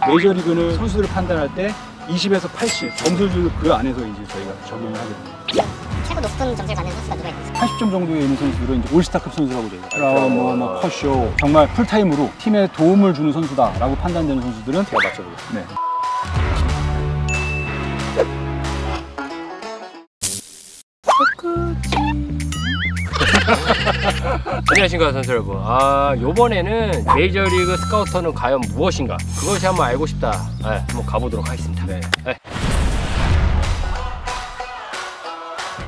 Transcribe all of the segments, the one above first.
메이저리그는 선수들을 판단할 때 20에서 80 점수를 그 안에서 이제 저희가 적용을 하게 됩니다. 최고 높은 점수를 받는 선수가 누가 있는지 80점 정도에 있는 선수들은 이제 올스타급 선수라고 저희가 컷쇼 정말 풀타임으로 팀에 도움을 주는 선수다라고 판단되는 선수들은 제가 맞춰보겠습니다. 네. 안녕하십니까 선수 여러분. 요번에는 메이저리그 스카우터는 과연 무엇인가, 그것이 한번 알고 싶다. 한번 가보도록 하겠습니다. 네.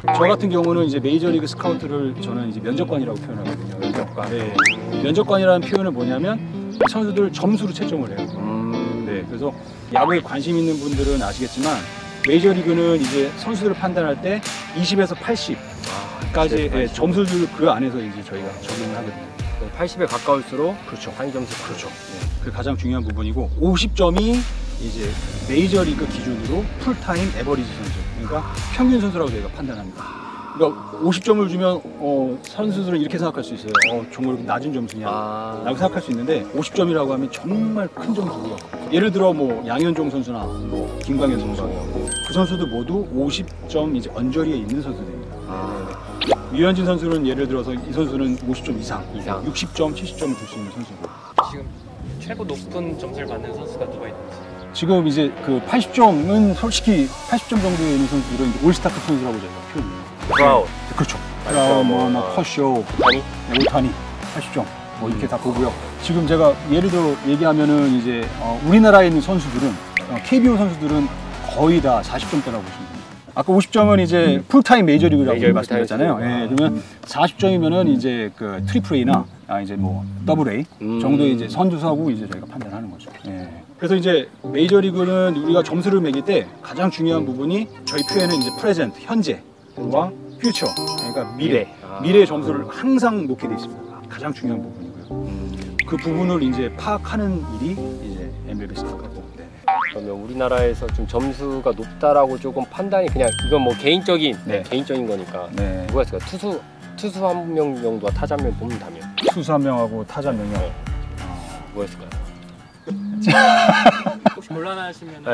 저 같은 경우는 이제 메이저리그 스카우트를 저는 이제 면접관이라고 표현하거든요. 면접관. 네. 면접관이라는 표현은 뭐냐면 선수들 점수로 채점을 해요. 네. 그래서 야구에 관심 있는 분들은 아시겠지만 메이저리그는 이제 선수들을 판단할 때 20에서 80까지 점수들 그 안에서 이제 저희가 적용을 하거든요. 80에 가까울수록 그렇죠. 상위 점수. 그렇죠. 네. 그게 가장 중요한 부분이고 50점이 이제 메이저리그 기준으로 풀타임 에버리지 선수, 그러니까 평균 선수라고 저희가 판단합니다. 그러니까 50점을 주면 선수들은 이렇게 생각할 수 있어요. 정말 낮은 점수냐 라고 생각할 수 있는데 50점이라고 하면 정말 큰 점수고요. 예를 들어 뭐 양현종 선수나 뭐 김광현 선수, 그 선수도 모두 50점 이제 언저리에 있는 선수들입니다. 유현진 선수는 예를 들어서 이 선수는 50점 이상 60점, 70점을 줄 수 있는 선수고. 지금 최고 높은 점수를 받는 선수가 누가 있는지. 지금 이제 그 80점은 솔직히 80점 정도에 있는 선수들은 이제 올스타급 선수라고 저희가 표현해요. 브라운. 그렇죠. 브라운, 컷쇼, 오타니 80점 뭐 이렇게 다 보고요. 지금 제가 예를 들어 얘기하면은 이제 우리나라에 있는 선수들은 KBO 선수들은 거의 다 40점대라고 보시면 됩니다. 아까 50점은 이제 풀타임 메이저리그라고 말씀드렸잖아요. 예, 그러면 40점이면은 이제 그 트리플 A나 이제 뭐 더블 A 정도의 이제 선두수하고 이제 저희가 판단하는 거죠. 예. 그래서 이제 메이저리그는 우리가 점수를 매길 때 가장 중요한 부분이 저희 표현은 이제 프레젠트, 현재와 퓨처, 그러니까 미래의 점수를 항상 놓게 돼 있습니다. 가장 중요한 부분이고요. 그 부분을 이제 파악하는 일이 이제 MLB 스카우트고. 그러면 우리나라에서 좀 점수가 높다라고 조금 판단이, 그냥 이건 뭐 개인적인 거니까 누가 있을까? 투수 한 명 정도와 타자 한 명 뽑는다면 투수 한 명하고 타자 몇 명. 뭐가 있을까요? 혹시 곤란하시면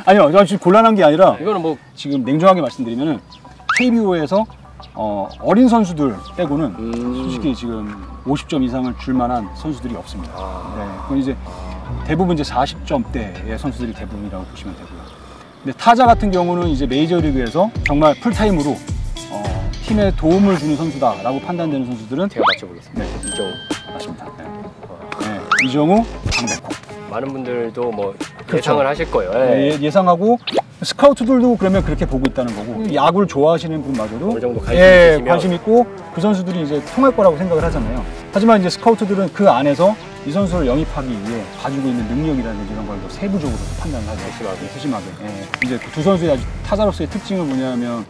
아니요, 저 지금 곤란한 게 아니라 이거는 뭐 지금 냉정하게 말씀드리면은 KBO에서 어린 선수들 빼고는 솔직히 지금 50점 이상을 줄 만한 선수들이 없습니다. 네, 그건 이제 대부분 이제 40점대의 선수들이 대부분이라고 보시면 되고요. 근데 타자 같은 경우는 이제 메이저리그에서 정말 풀타임으로 팀에 도움을 주는 선수다라고 판단되는 선수들은 제가 맞춰보겠습니다. 네, 이정우. 맞습니다. 이정우, 강백호. 많은 분들도 뭐 예상을 하실 거예요. 예상하고 스카우트들도 그러면 그렇게 보고 있다는 거고, 야구를 좋아하시는 분마저도 어느 정도 관심 있고 그 선수들이 이제 통할 거라고 생각을 하잖아요. 하지만 이제 스카우트들은 그 안에서 이 선수를 영입하기 위해 가지고 있는 능력이라든지 이런 걸 더 세부적으로 판단을 하죠. 세심하게. 이제 그 두 선수의 아주 타자로서의 특징은 뭐냐면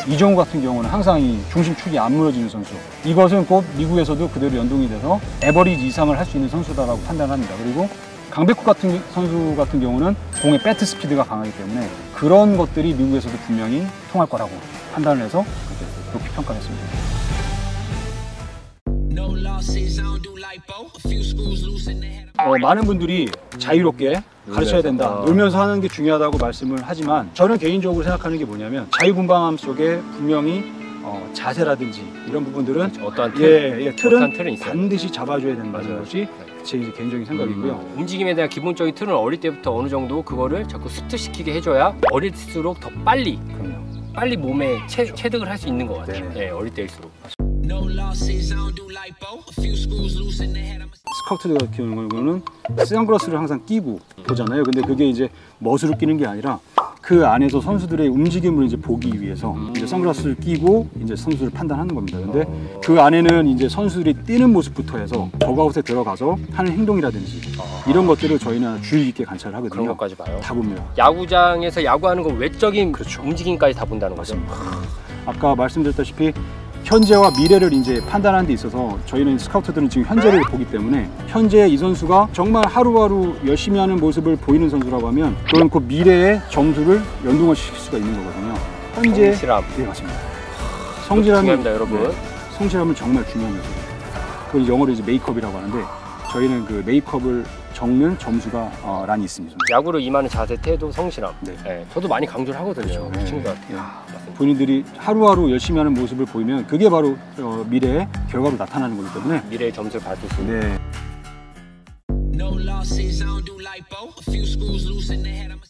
이정우 같은 경우는 항상 이 중심축이 안 무너지는 선수. 이것은 곧 미국에서도 그대로 연동이 돼서 에버리지 이상을 할 수 있는 선수다라고 판단합니다. 그리고 강백호 같은 선수 같은 경우는 공의 배트 스피드가 강하기 때문에 그런 것들이 미국에서도 분명히 통할 거라고 판단을 해서 높이 평가했습니다. 많은 분들이 자유롭게 가르쳐야 된다, 놀면서 하는 게 중요하다고 말씀을 하지만 저는 개인적으로 생각하는 게 뭐냐면 자유분방함 속에 분명히 자세라든지 이런 부분들은 어떠한 틀은 반드시 잡아줘야 된다는 것이 제 개인적인 생각이고요. 움직임에 대한 기본적인 틀은 어릴 때부터 어느 정도 그거를 자꾸 습득시키게 해줘야 어릴수록 더 빨리 몸에 체득을 할 수 있는 것 같아요. 네, 어릴 때일수록. 스카우트 같은 경우는 선글라스를 항상 끼고 보잖아요. 근데 그게 이제 멋으로 끼는 게 아니라 그 안에서 선수들의 움직임을 이제 보기 위해서 이제 선글라스를 끼고 이제 선수를 판단하는 겁니다. 근데 그 안에는 이제 선수들이 뛰는 모습부터 해서 더그아웃에 들어가서 하는 행동이라든지 이런 것들을 저희는 주의 깊게 관찰을 하거든요. 그런 것까지 봐요. 다 봅니다. 야구장에서 야구하는 거 외적인 움직임까지 다 본다는 거죠. 아까 말씀드렸다시피 현재와 미래를 이제 판단하는 데 있어서 저희는 스카우터들은 지금 현재를 보기 때문에 현재 이 선수가 정말 하루하루 열심히 하는 모습을 보이는 선수라고 하면 그건 그 미래의 점수를 연동을 시킬 수가 있는 거거든요. 현재 성실함. 네, 맞습니다. 성실함이 중요합니다, 여러분. 성실함은 정말 중요한 요소예요. 그걸 영어로 이제 메이크업이라고 하는데 저희는 그 메이크업을 적는 점수가 란이 있습니다. 야구를 임하는 자세, 태도, 성실함. 네. 네, 저도 많이 강조를 하거든요. 그렇죠. 친구한테. 본인들이 하루하루 열심히 하는 모습을 보이면 그게 바로 미래의 결과로 나타나는 거기 때문에 미래의 점수를 받을 수 있는. 네.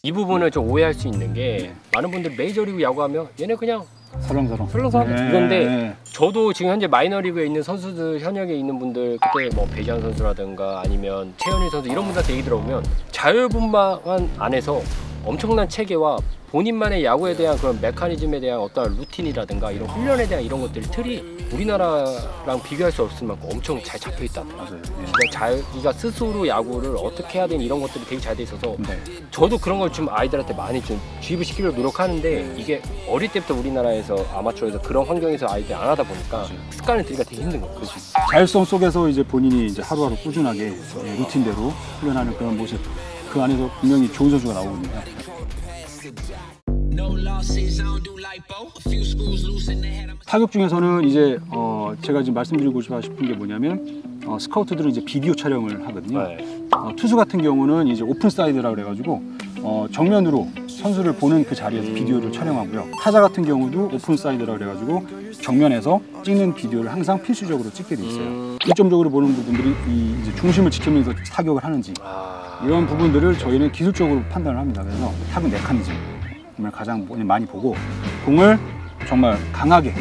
이 부분을 좀 오해할 수 있는 게 많은 분들이 메이저리그 야구하면 얘네 그냥 설렁설렁. 설렁설렁 이건데 네. 저도 지금 현재 마이너리그에 있는 선수들, 현역에 있는 분들 그때 뭐 배지환 선수라든가 아니면 최현일 선수 이런 분들한테 얘기 들어보면 자율분방 안에서 엄청난 체계와 본인만의 야구에 대한 그런 메커니즘에 대한 어떤 루틴이라든가 이런 훈련에 대한 이런 것들이 틀이 우리나라랑 비교할 수 없을 만큼 엄청 잘 잡혀 있다. 맞아요. 자기가 스스로 야구를 어떻게 해야 되는 이런 것들이 되게 잘 돼 있어서 네. 저도 그런 걸 좀 아이들한테 많이 좀 주입을 시키려고 노력하는데 이게 어릴 때부터 우리나라에서 아마추어에서 그런 환경에서 아이들이 안 하다 보니까 습관을 들이기가 되게 힘든 거예요. 자율성 속에서 이제 본인이 이제 하루하루 꾸준하게 루틴대로 훈련하는 그런 모습, 그 안에서 분명히 좋은 선수가 나오거든요. 타격 중에서는 이제 제가 지금 말씀드리고 싶은 게 뭐냐면 스카우트들은 이제 비디오 촬영을 하거든요. 네. 투수 같은 경우는 이제 오픈 사이드라 그래가지고 정면으로 선수를 보는 그 자리에서 비디오를 촬영하고요. 타자 같은 경우도 오픈 사이드라 그래가지고 정면에서 찍는 비디오를 항상 필수적으로 찍게 돼 있어요. 중점적으로 보는 부분들이 이제 중심을 지키면서 타격을 하는지 이런 부분들을 저희는 기술적으로 판단을 합니다. 그래서 타격 메커니즘을 가장 많이 보고 공을 정말 강하게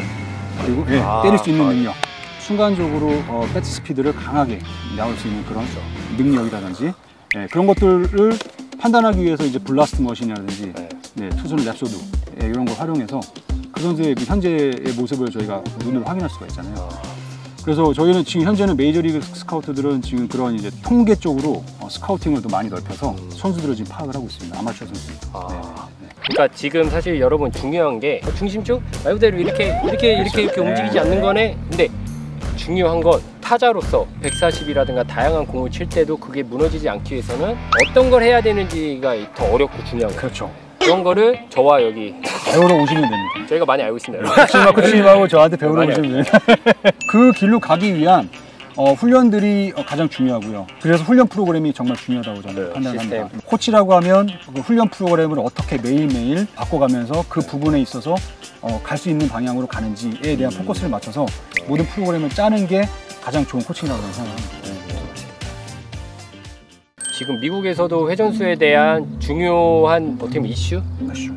그리고 때릴 수 있는 능력, 순간적으로 배트 스피드를 강하게 나올 수 있는 그런 능력이라든지 그런 것들을 판단하기 위해서 이제 블라스트 머신이라든지 투수는 랩소드 이런 걸 활용해서 그 선수의 현재의 모습을 저희가 눈으로 확인할 수가 있잖아요. 그래서 저희는 지금 현재는 메이저리그 스카우트들은 지금 그런 이제 통계 쪽으로 스카우팅을 더 많이 넓혀서 선수들을 지금 파악을 하고 있습니다. 아마추어 선수들. 그러니까 지금 사실 여러분 중요한 게 중심축 말 그대로 이렇게 움직이지 않는 거네. 근데 중요한 건 타자로서 140이라든가 다양한 공을 칠 때도 그게 무너지지 않기 위해서는 어떤 걸 해야 되는지가 더 어렵고 중요한 거예요. 그렇죠. 그런 거를 저와 여기 배우러 오시면 됩니다. 저희가 많이 알고 있습니다. 코치님하고 저한테 배우러 오시면 됩니다. 그 길로 가기 위한 훈련들이 가장 중요하고요. 그래서 훈련 프로그램이 정말 중요하다고 저는 판단합니다. 코치라고 하면 그 훈련 프로그램을 어떻게 매일매일 바꿔가면서 그 부분에 있어서 갈 수 있는 방향으로 가는지에 대한 포커스를 맞춰서 모든 프로그램을 짜는 게 가장 좋은 코칭이라고 생각합니다. 지금 미국에서도 회전수에 대한 중요한 어떻게 보면 이슈?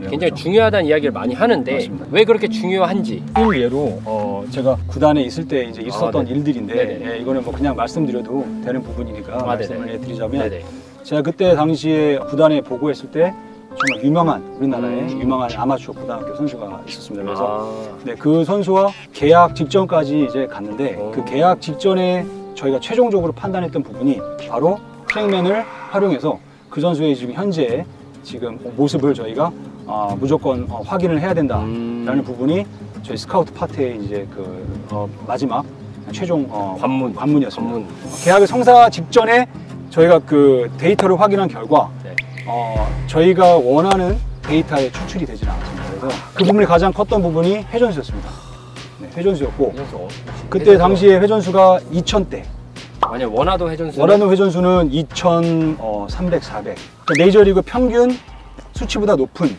굉장히 중요하다는 이야기를 많이 하는데 맞습니다. 왜 그렇게 중요한지 예로 제가 구단에 있을 때 이제 있었던 일들인데 이거는 뭐 그냥 말씀드려도 되는 부분이니까 말씀을 해드리자면 제가 그때 당시에 구단에 보고했을 때 정말 유명한 우리나라의 유명한 아마추어 고등학교 선수가 있었습니다. 그래서 그 선수와 계약 직전까지 이제 갔는데 그 계약 직전에 저희가 최종적으로 판단했던 부분이 바로 트랙맨을 활용해서 그 선수의 지금 현재 지금 모습을 저희가 무조건 확인을 해야 된다라는 부분이 저희 스카우트 파트의 이제 그 마지막 최종 관문이었습니다. 계약을 성사 직전에 저희가 그 데이터를 확인한 결과 저희가 원하는 데이터에 추출이 되지는 않았습니다. 그래서 그 부분이 가장 컸던 부분이 회전수였습니다. 회전수였고 그때 당시에 회전수가 2000대. 아니요, 원하도 회전수는 2300, 400. 그러니까 메이저리그 평균 수치보다 높은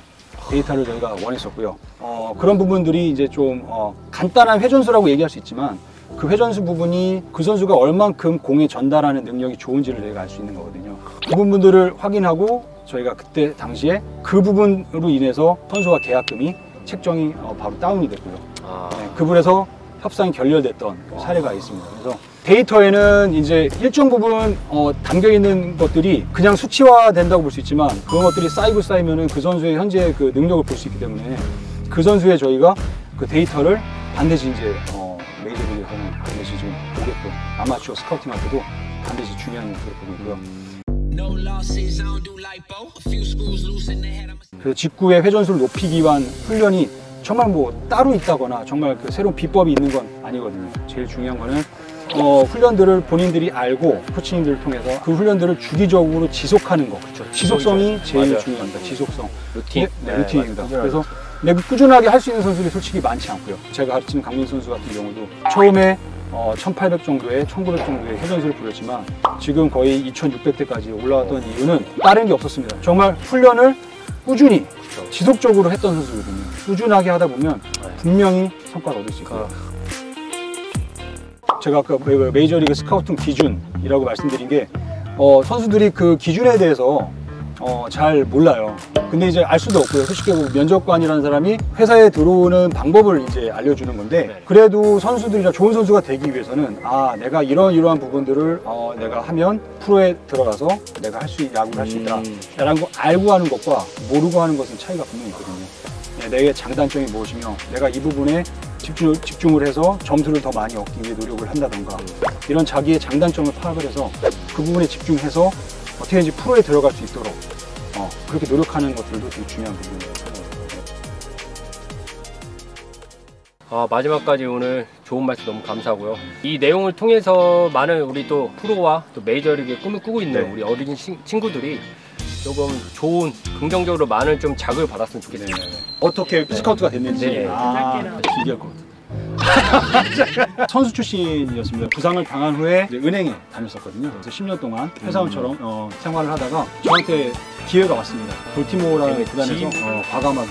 데이터를 저희가 원했었고요. 그런 부분들이 이제 좀 간단한 회전수라고 얘기할 수 있지만 그 회전수 부분이 그 선수가 얼만큼 공에 전달하는 능력이 좋은지를 저희가 알 수 있는 거거든요. 그 부분들을 확인하고 저희가 그때 당시에 그 부분으로 인해서 선수와 계약금이 책정이 바로 다운이 됐고요. 그 부분에서 협상이 결렬됐던 사례가 있습니다. 그래서 데이터에는 이제 일정 부분 담겨 있는 것들이 그냥 수치화 된다고 볼 수 있지만 그런 것들이 쌓이면은 그 선수의 현재 그 능력을 볼 수 있기 때문에 그 선수의 저희가 그 데이터를 반드시 이제 메이저리그에서는 반드시 좀 보겠고 아마추어 스카우팅할 때도 반드시 중요한 것으로 보고 있고요. 그래서 직구의 회전수를 높이기 위한 훈련이 정말 뭐 따로 있다거나 정말 그 새로운 비법이 있는 건 아니거든요. 제일 중요한 거는 훈련들을 본인들이 알고 코치님들을 통해서 그 훈련들을 주기적으로 지속하는 거. 그렇죠. 지속성이 제일 중요합니다. 지속성. 루틴입니다. 그래서 꾸준하게 할 수 있는 선수들이 솔직히 많지 않고요. 제가 가르치는 강민 선수 같은 경우도 처음에 1800 정도의 1900 정도의 회전수를 부렸지만 지금 거의 2600대까지 올라왔던 이유는 다른 게 없었습니다. 정말 훈련을 꾸준히 지속적으로 했던 선수거든요. 꾸준하게 하다 보면 분명히 성과를 얻을 수 있고요. 제가 아까 메이저리그 스카우팅 기준이라고 말씀드린 게 선수들이 그 기준에 대해서 잘 몰라요. 근데 이제 알 수도 없고요. 솔직히 면접관이라는 사람이 회사에 들어오는 방법을 이제 알려주는 건데, 그래도 선수들이나 좋은 선수가 되기 위해서는 내가 이러한 부분들을 내가 하면 프로에 들어가서 내가 야구를 할 수 있다 라는 거 알고 하는 것과 모르고 하는 것은 차이가 분명히 있거든요. 내 장단점이 무엇이며 내가 이 부분에 집중을 해서 점수를 더 많이 얻기 위해 노력을 한다던가, 이런 자기의 장단점을 파악을 해서 그 부분에 집중해서 어떻게든지 프로에 들어갈 수 있도록 그렇게 노력하는 것들도 되게 중요한 부분이에요. 마지막까지 오늘 좋은 말씀 너무 감사하고요. 이 내용을 통해서 많은 우리 또 프로와 또 메이저리그의 꿈을 꾸고 있는 우리 어린 친구들이 조금 좋은, 긍정적으로 많은 좀 자극을 받았으면 좋겠어요. 어떻게 스카우트가 됐는지 신기할 것 같아요. 선수 출신이었습니다. 부상을 당한 후에 이제 은행에 다녔었거든요. 그래서 10년 동안 회사원처럼 생활을 하다가 저한테 기회가 왔습니다. 볼티모어라는 구단에서 과감하게